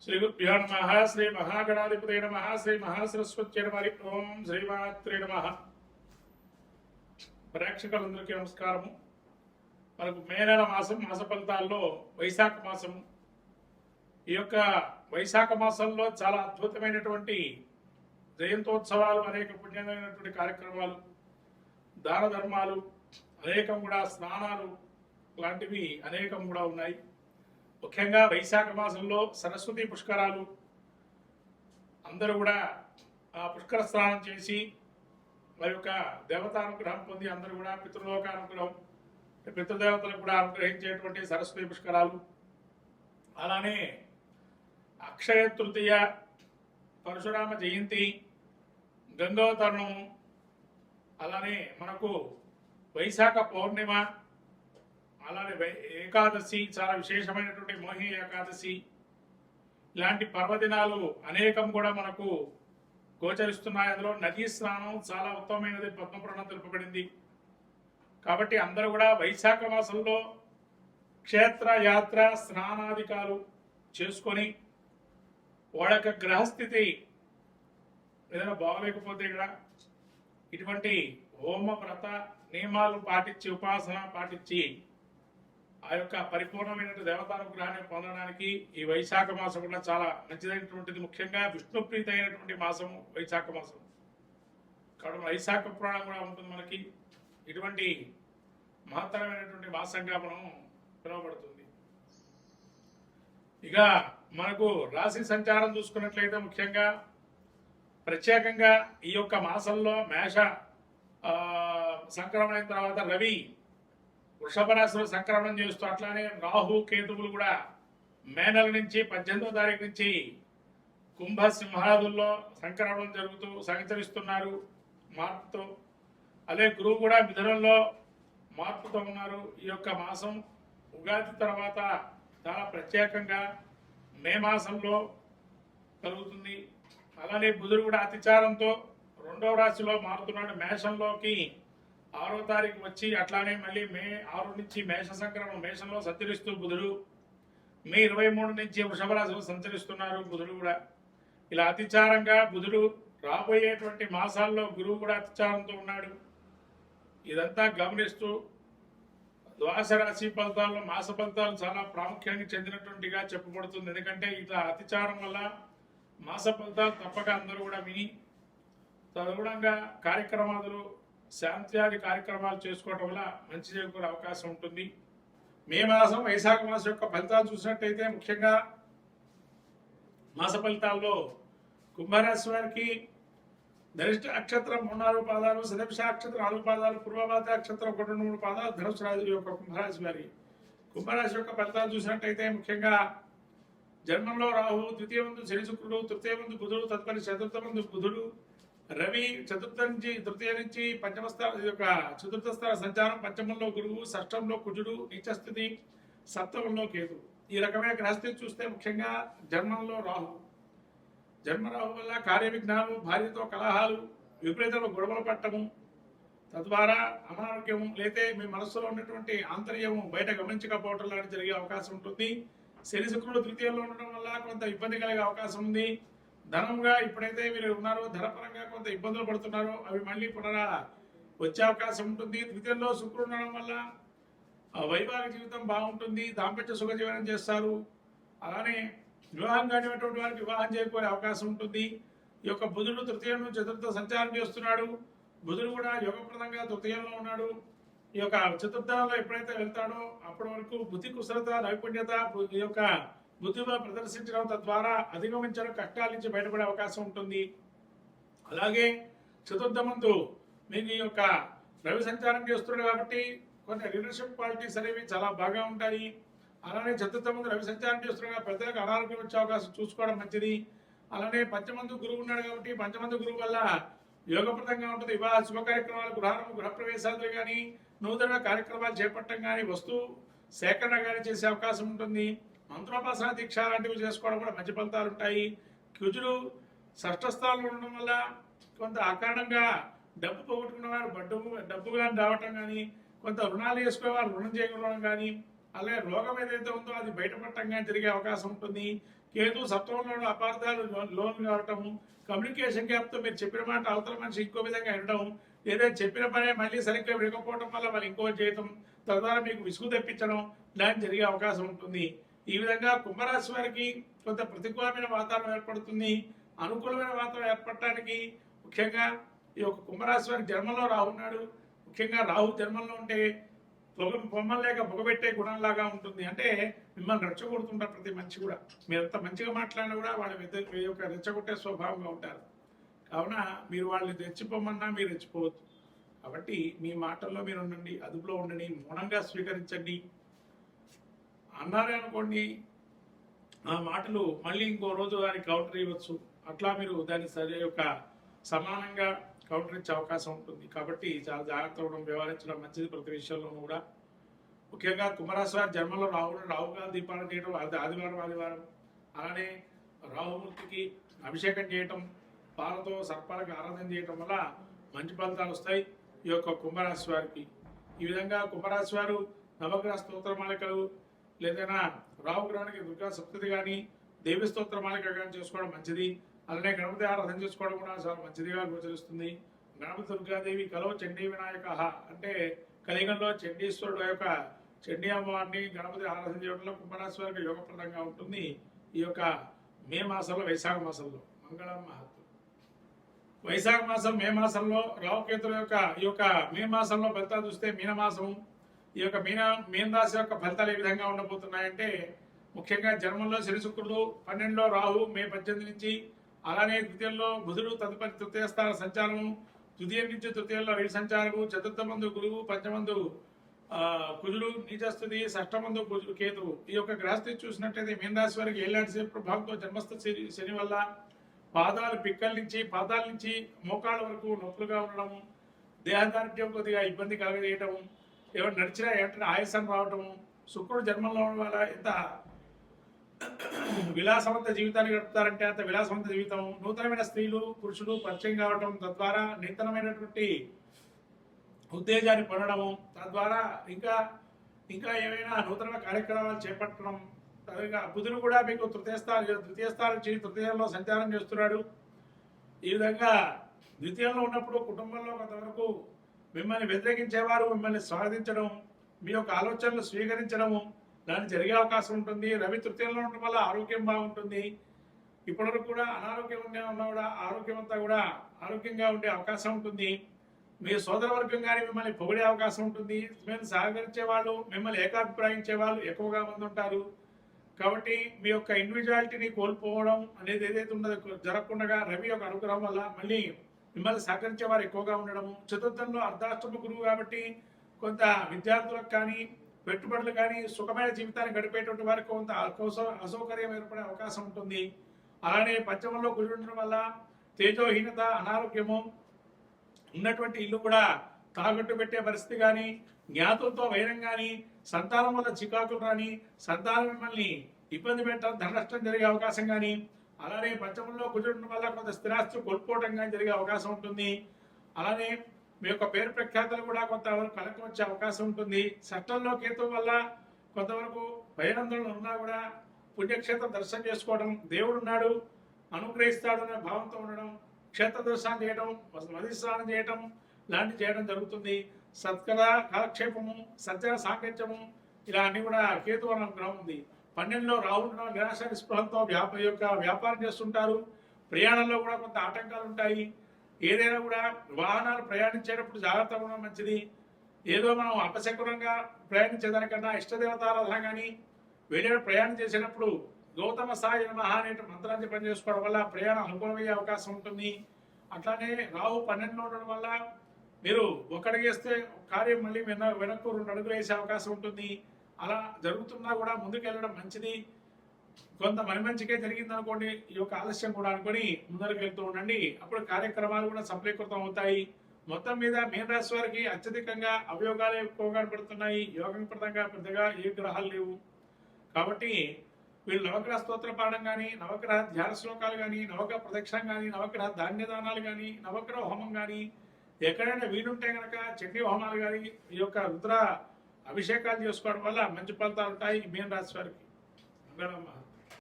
శ్రీ గురుభ్యో నమః. శ్రీ మహాగణాధిపతయ నమః. శ్రీ మహాసరస్వత్యై నమః. ఓం శ్రీమాత్రే నమః. ప్రేక్షకులందరికీ నమస్కారము. మనకు మే నెల మాస ఫలితాల్లో వైశాఖ మాసము. ఈ యొక్క వైశాఖ మాసంలో చాలా అద్భుతమైనటువంటి జయంతోత్సవాలు, అనేక పుణ్యమైనటువంటి కార్యక్రమాలు, దాన ధర్మాలు, అనేకం కూడా స్నానాలు లాంటివి అనేకం కూడా ఉన్నాయి. ముఖ్యంగా వైశాఖ మాసంలో సరస్వతి పుష్కరాలు, అందరూ కూడా ఆ పుష్కర స్నానం చేసి వారి యొక్క దేవతానుగ్రహం పొంది అందరూ కూడా పితృలోకానుగ్రహం, పితృదేవతలకు కూడా అనుగ్రహించేటువంటి సరస్వతి పుష్కరాలు. అలానే అక్షయ తృతీయ, పరశురామ జయంతి, గంగోతరణము, అలానే మనకు వైశాఖ పౌర్ణిమ, అలానే ఏకాదశి, చాలా విశేషమైనటువంటి మోహిని ఏకాదశి, ఇలాంటి పర్వదినాలు అనేకం కూడా మనకు గోచరిస్తున్నాయి. అందులో నదీ స్నానం చాలా ఉత్తమమైనది, పద్మపురాణం తెలుపబడింది. కాబట్టి అందరూ కూడా వైశాఖ మాసంలో క్షేత్ర యాత్ర స్నానాధికాలు చేసుకొని వాళ్ళ యొక్క గ్రహస్థితి ఏదైనా బాగలేకపోతే కూడా ఇటువంటి హోమ వ్రత నియమాలు పాటించి, ఉపాసన పాటించి ఆ యొక్క పరిపూర్ణమైన దేవతానుగ్రహాన్ని పొందడానికి ఈ వైశాఖ మాసం కూడా చాలా మంచిదైనటువంటిది. ముఖ్యంగా విష్ణుప్రీతి అయినటువంటి మాసము వైశాఖ మాసం. కాబట్టి వైశాఖ పురాణం కూడా ఉంటుంది మనకి. ఇటువంటి మహత్తరమైనటువంటి మాసంగా మనం పిలువబడుతుంది. ఇక మనకు రాశి సంచారం చూసుకున్నట్లయితే ముఖ్యంగా ప్రత్యేకంగా ఈ యొక్క మాసంలో మేష సంక్రమణ అయిన తర్వాత రవి వృషభ రాశిలో సంక్రమణం చేస్తూ, అట్లానే రాహు కేతువులు కూడా మే నెల నుంచి 18వ తారీఖు నుంచి కుంభ సింహాదుల్లో సంక్రమణం జరుగుతూ సంచరిస్తున్నారు మార్పుతో. అదే గురువు కూడా మిథునంలో మార్పుతో ఉన్నారు. ఈ యొక్క మాసం ఉగాది తర్వాత చాలా ప్రత్యేకంగా మే మాసంలో కలుగుతుంది. అలానే బుధుడు కూడా అతిచారంతో 2వ రాశిలో మారుతున్నాడు. మేషంలోకి 6వ తారీఖు వచ్చి, అట్లానే మళ్ళీ మే 6 నుంచి మేష సంక్రమణం మేషంలో సంచరిస్తూ బుధుడు మే 23 నుంచి వృషభ రాశిలో సంచరిస్తున్నారు బుధుడు కూడా. ఇలా అతిచారంగా బుధుడు రాబోయేటువంటి మాసాల్లో గురువు కూడా అతిచారంతో ఉన్నాడు. ఇదంతా గమనిస్తూ ద్వాదశ రాశి ఫలితాల్లో మాస ఫలితాలు చాలా ప్రాముఖ్యానికి చెందినటువంటిగా చెప్పబడుతుంది. ఎందుకంటే ఇట్లా అతిచారం వల్ల మాస ఫలితాలు తప్పక అందరూ కూడా విని తదనుగుణంగా కార్యక్రమాలు, శాంత్యాది కార్యక్రమాలు చేసుకోవడం వల్ల మంచి చేకూరే అవకాశం ఉంటుంది. మే మాసం వైశాఖ మాసం యొక్క ఫలితాలు చూసినట్టయితే ముఖ్యంగా మాస ఫలితాల్లో కుంభరాశి వారికి ధనిష్ట నక్షత్రం 3-4 పాదాలు, శతభిష నక్షత్రం 4 పాదాలు, పూర్వభాద్ర నక్షత్రం 1-3 పాదాలు ధనుసు రాశి యొక్క కుంభరాశి వారి. కుంభరాశి యొక్క ఫలితాలు చూసినట్టయితే ముఖ్యంగా జన్మంలో రాహు, ద్వితీయ ముందు శని శుక్రుడు, తృతీయ ముందు బుధుడు, తదుపరి చతుర్థ ముందు బుధుడు, రవి చతుర్థ నుంచి తృతీయ నుంచి పంచమ స్థానం యొక్క చతుర్థ స్థాన సంచారం, పంచమంలో గురువు, షష్టంలో కుజుడు నీచస్థితి, సప్తమంలో కేతు. ఈ రకమైన గ్రహస్థితి చూస్తే ముఖ్యంగా జన్మంలో రాహు, జన్మరాహు వల్ల కార్య విఘ్నాలు, భార్యతో కలహాలు, విపరీతమైన గొడవలు పట్టము, తద్వారా అనారోగ్యము, లేతే మీ మనస్సులో ఉన్నటువంటి ఆంతర్యము బయట గమనించకపోవటం లాంటి జరిగే అవకాశం ఉంటుంది. శని శుక్రుడు తృతీయంలో ఉండడం వల్ల కొంత ఇబ్బంది కలిగే అవకాశం ఉంది. ధనంగా ఇప్పుడైతే మీరు ఉన్నారో ధనపరంగా కొంత ఇబ్బందులు పడుతున్నారో అవి మళ్ళీ పునరా వచ్చే అవకాశం ఉంటుంది. ద్వితీయంలో శుక్రుడు ఉండడం వల్ల వైవాహిక జీవితం బాగుంటుంది, దాంపత్య సుఖ జీవనం చేస్తారు. అలానే వివాహం కానిటువంటి వారికి వివాహం చేయకపోయే అవకాశం ఉంటుంది. ఈ యొక్క బుధుడు తృతీయంలో చతుర్థ సంచారం చేస్తున్నాడు. బుధుడు కూడా యోగప్రదంగా తృతీయంలో ఉన్నాడు. ఈ యొక్క చతుర్థంలో ఎప్పుడైతే వెళ్తాడో అప్పటి వరకు బుద్ధి కుశలత, నైపుణ్యత, ఈ యొక్క బుద్ధిలో ప్రదర్శించడం, తద్వారా అధిగమించడం, కష్టాల నుంచి బయటపడే అవకాశం ఉంటుంది. అలాగే చతుర్థమందు మీకు ఈ యొక్క రవి సంచారం చేస్తున్నాడు కాబట్టి కొన్ని లీడర్షిప్ క్వాలిటీస్ అనేవి చాలా బాగా ఉంటాయి. అలానే చతుర్థమందు రవి సంచారం చేస్తున్నాడు, పెద్దలకు అనారోగ్యం వచ్చే అవకాశం చూసుకోవడం మంచిది. అలానే పంచమందు గురువు ఉన్నాడు కాబట్టి పంచమందు గురువు వల్ల యోగప్రదంగా ఉంటుంది. వివాహ శుభ కార్యక్రమాలు, గృహప్రవేశాలు కానీ, నూతన కార్యక్రమాలు చేపట్టడం కానీ, వస్తు సేకరణ కానీ చేసే అవకాశం ఉంటుంది. మంత్రోపాసన, దీక్ష లాంటివి చేసుకోవడం కూడా మంచి ఫలితాలు ఉంటాయి. కుజుడు షష్ఠ స్థానంలో ఉండడం వల్ల కొంత అకారణంగా డబ్బు పోగొట్టుకున్న వారు డబ్బు కానీ రావటం కానీ, కొంత రుణాలు వేసుకునే వారు రుణం చేయకపోవడం కానీ, అలాగే రోగం ఏదైతే ఉందో అది బయటపడటంగా జరిగే అవకాశం ఉంటుంది. కేతు సప్తమంలో అపార్థాలు లోన్ కావటము, కమ్యూనికేషన్ గ్యాప్తో మీరు చెప్పిన మాట అవతల మనిషి ఇంకో విధంగా వినడం, లేదా చెప్పిన పనే మళ్ళీ సరిగ్గా వినకపోవడం వల్ల వాళ్ళు ఇంకో చేయటం, తద్వారా మీకు విసుగు తెప్పించడం ఇలాంటి జరిగే అవకాశం ఉంటుంది. ఈ విధంగా కుంభరాశి వారికి కొంత ప్రతికూలమైన వాతావరణం ఏర్పడుతుంది. అనుకూలమైన వాతావరణం ఏర్పడటానికి ముఖ్యంగా ఈ యొక్క కుంభరాశి వారి జన్మలో రాహు ఉన్నాడు. ముఖ్యంగా రాహు జన్మంలో ఉంటే పొమ్మం లేక పొగబెట్టే గుణంలాగా ఉంటుంది. అంటే మిమ్మల్ని రెచ్చగొడుతుంటారు ప్రతి మనిషి కూడా. మీరు ఎంత మంచిగా మాట్లాడినా కూడా వాళ్ళ యొక్క రెచ్చగొట్టే స్వభావంగా ఉంటారు. కావున మీరు వాళ్ళని రెచ్చిపోమన్నా మీరు రెచ్చిపోవద్దు. కాబట్టి మీ మాటల్లో మీరు ఉండండి, అదుపులో ఉండండి, మౌనంగా స్వీకరించండి. అన్నారే అనుకోండి, ఆ మాటలు మళ్ళీ ఇంకో రోజు దానికి కౌంటర్ ఇవ్వచ్చు. అట్లా మీరు దాని సరి యొక్క సమానంగా కౌంటర్ ఇచ్చే అవకాశం ఉంటుంది. కాబట్టి చాలా జాగ్రత్తగా వ్యవహరించడం మంచిది ప్రతి విషయంలోనూ కూడా. ముఖ్యంగా కుంభరాశి వారి జన్మలో రాహుకాల దీపాలను చేయడం, ఆదివారం అలానే రాహుమూర్తికి అభిషేకం చేయటం, పాలతో సర్పాలకు ఆరాధన చేయటం వల్ల మంచి ఫలితాలు వస్తాయి ఈ యొక్క కుంభరాశి వారికి. ఈ విధంగా కుంభరాశి వారు నవగ్రహ స్తోత్రమాలికలు లేదైనా రాహుగ్రహానికి దుర్గా సప్తతి కానీ దేవి స్తోత్రమాలిక కానీ చేసుకోవడం మంచిది. అలానే గణపతి ఆరాధన చేసుకోవడం కూడా చాలా మంచిదిగా గోచరిస్తుంది. గణపతి దుర్గాదేవి కలో చండీ వినాయక అంటే కలియుగంలో చండీశ్వరుడు యొక్క చండీ అమ్మవారిని గణపతి ఆరాధన చేయడంలో కుంభరాశి వారికి యోగప్రదంగా ఉంటుంది. ఈ యొక్క మే మాసంలో, వైశాఖ మాసంలో మంగళం మహత్వం. వైశాఖ మాసం, మే మాసంలో రాహుకేతుల యొక్క ఈ యొక్క మే మాసంలో ఫలితాలు చూస్తే మీనమాసం, ఈ యొక్క మీన రాశి యొక్క ఫలితాలు ఏ విధంగా ఉండబోతున్నాయంటే ముఖ్యంగా జన్మంలో శని శుక్రుడు, 12లో రాహు మే 18 నుంచి, అలానే ద్వితీయంలో బుధుడు, తదుపరి తృతీయ స్థాన సంచారం, తృతీయం నుంచి తృతీయంలో రవి సంచారము, చతుర్థమందు గురువు, పంచమందు కుజుడు నీచస్థితి, షష్టమందు కేతువు. ఈ యొక్క గ్రహస్థితి చూసినట్లయితే మీన రాశి వారికి ఏలాంటి ప్రభావంతో జన్మస్థ శని వల్ల పాదాల నుంచి మోకాళ్ళ వరకు నొప్పులుగా ఉండడము, దేహదార్ఢ్యం కొద్దిగా ఇబ్బంది కలగజేయటము, ఎవరు నడిచినా వెంటనే ఆయాసం రావటము, శుక్రుడు జన్మంలో ఉండడం వల్ల ఎంత విలాసవంత జీవితాన్ని గడుపుతారంటే అంత విలాసవంత జీవితం, నూతనమైన స్త్రీలు పురుషులు పరిచయం కావటం, తద్వారా నూతనమైనటువంటి ఉత్తేజాన్ని పొందడము, తద్వారా ఇంకా ఏమైనా నూతన కార్యక్రమాలు చేపట్టడం. బుధుడు కూడా మీకు ద్వితీయ స్థానం నుంచి తృతీయంలో సంచారం చేస్తున్నాడు. ఈ విధంగా ద్వితీయంలో ఉన్నప్పుడు కుటుంబంలో కొంతవరకు మిమ్మల్ని వ్యతిరేకించేవారు మిమ్మల్ని స్వాగతించడం, మీ యొక్క ఆలోచనలు స్వీకరించడము దాన్ని జరిగే అవకాశం ఉంటుంది. రవి తృతీయంలో ఉండడం వల్ల ఆరోగ్యం బాగుంటుంది. ఇప్పటివరకు కూడా అనారోగ్యం ఉన్నా కూడా ఆరోగ్యంగా ఉండే అవకాశం ఉంటుంది. మీ సోదరవర్గం కానీ మిమ్మల్ని పొగిడే అవకాశం ఉంటుంది. మిమ్మల్ని సహకరించే వాళ్ళు, మిమ్మల్ని ఏకాభిప్రాయించే వాళ్ళు ఎక్కువగా మంది ఉంటారు. కాబట్టి మీ యొక్క ఇండివిజువాలిటీని కోల్పోవడం అనేది ఏదైతే ఉన్నదో జరగకుండా రవి యొక్క అనుగ్రహం వల్ల మళ్ళీ మిమ్మల్ని సహకరించే వారు ఎక్కువగా ఉండడము. చతుర్థంలో అర్ధాష్టమ గురువు కాబట్టి కొంత విద్యార్థులకు కానీ పెట్టుబడులు కానీ సుఖమైన జీవితాన్ని గడిపేటువంటి వారికి కొంత అసౌకర్యం ఏర్పడే అవకాశం ఉంటుంది. అలానే పంచమంలో గురుడు ఉండడం వల్ల తేజోహీనత, అనారోగ్యము, ఉన్నటువంటి ఇల్లు కూడా తాకట్టు పెట్టే పరిస్థితి కానీ, జ్ఞాతులతో వైరం కానీ, సంతానం వల్ల చికాకులు రాని, సంతానం మిమ్మల్ని ఇబ్బంది పెట్టడం, ధన నష్టం జరిగే అవకాశం కానీ, అలానే పంచమంలో కుజుడు వల్ల కొంత స్థిరాస్తి కోల్పోవడం కానీ జరిగే అవకాశం ఉంటుంది. అలానే మీ యొక్క పేరు ప్రఖ్యాతలు కూడా కొంతవరకు కలకం వచ్చే అవకాశం ఉంటుంది. షష్టంలో కేతు వల్ల కొంతవరకు భయాందోళన ఉన్నా కూడా పుణ్యక్షేత్రం దర్శనం చేసుకోవడం, దేవుడు ఉన్నాడు అనుగ్రహిస్తాడు అనే భావంతో ఉండడం, క్షేత్ర దర్శనం చేయడం, నది స్నానం చేయడం లాంటివి చేయడం జరుగుతుంది. సత్కర కాలక్షేపము, సజ్జన సాంగత్యము ఇలా అన్ని కూడా కేతు అనుగ్రహం ఉంది. 12లో రాహు నిరాశ నిస్పృహంతో వ్యాపారం చేస్తుంటారు. ప్రయాణంలో కూడా కొంత ఆటంకాలు ఉంటాయి. ఏదైనా కూడా వాహనాలు ప్రయాణించేటప్పుడు జాగ్రత్తగా ఉండడం మంచిది. ఏదో మనం అపశకునంగా ప్రయాణించేదానికన్నా ఇష్టదేవతారాధన కానీ వెళ్ళే ప్రయాణం చేసేటప్పుడు గౌతమ సాయి నమః అనే మంత్రాన్ని పనిచేసుకోవడం వల్ల ప్రయాణం అనుకూలమయ్యే అవకాశం ఉంటుంది. అట్లానే రాహు 12లో ఉండడం వల్ల మీరు ఒకడిగేస్తే కార్యం మళ్ళీ వెనక్కు 2 అడుగులు వేసే అవకాశం ఉంటుంది. అలా జరుగుతున్నా కూడా ముందుకు వెళ్ళడం మంచిది. కొంత మంచికే జరిగింది అనుకోండి, ఈ యొక్క ఆలస్యం కూడా అనుకొని ముందరకు వెళ్తూ ఉండండి. అప్పుడు కార్యక్రమాలు కూడా సఫలీకృతం అవుతాయి. మొత్తం మీద మీన రాశి వారికి అత్యధికంగా అవయోగాలు ఎక్కువగా పడుతున్నాయి. యోగప్రదంగా పెద్దగా ఏ గ్రహాలు లేవు. కాబట్టి వీళ్ళు నవగ్రహ స్తోత్ర పాఠం కానీ, నవగ్రహ ధ్యాన శ్లోకాలు కానీ, నవగ్రహ ప్రదక్షిణం కానీ, నవగ్రహ ధాన్యదానాలు కానీ, నవగ్రహ హోమం కానీ, ఎక్కడైనా వీలుంటే కనుక చండీ హోమాలు కానీ ఈ యొక్క రుద్ర అభిషేకాలు చేసుకోవడం వల్ల మంచి ఫలితాలు ఉంటాయి మీన రాశి వారికి.